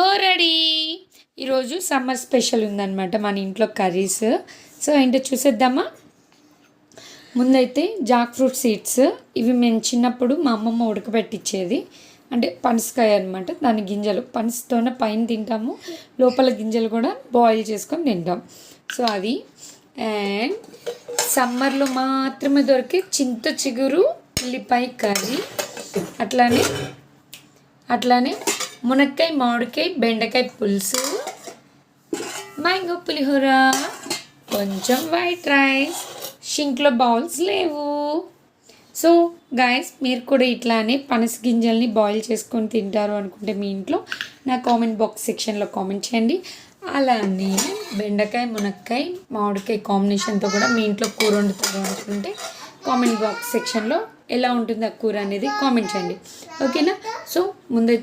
ఓ ready. ఈరోజు summer special ఉందన్నమాట మన ఇంట్లో కర్రీస్. సో ఏంటో చూసేద్దామా. ముందైతే జాక్ ఫ్రూట్ సీడ్స్, ఇవి మేము చిన్నప్పుడు మా అమ్మమ్మ ఉడకబెట్టించేది. అంటే పనసకాయ అనమాట, దాని గింజలు పనసతోనే పైన తింటాము, లోపల గింజలు కూడా బాయిల్ చేసుకొని తింటాం. సో అది. అండ్ సమ్మర్లో మాత్రమే దొరికే చింత చిగురు ఉల్లిపాయ కర్రీ, అట్లానే మునక్కాయ, మామిడికాయ, బెండకాయ పులుసు, మ్యాంగో పులిహోర, కొంచెం వైట్ రైస్, షింక్లో బౌల్స్ లేవు. సో గాయస్, మీరు కూడా ఇట్లానే పనస గింజల్ని బాయిల్ చేసుకొని తింటారు అనుకుంటే మీ ఇంట్లో నా కామెంట్ బాక్స్ సెక్షన్లో కామెంట్ చేయండి. అలానే బెండకాయ, మునక్కాయ, మామిడికాయ కాంబినేషన్తో కూడా మీ ఇంట్లో కూర వండుతారు అనుకుంటే కామెంట్ బాక్స్ సెక్షన్లో ఎలా ఉంటుంది ఆ కూర అనేది కామెంట్ చేయండి. ఓకేనా. సో ముందైతే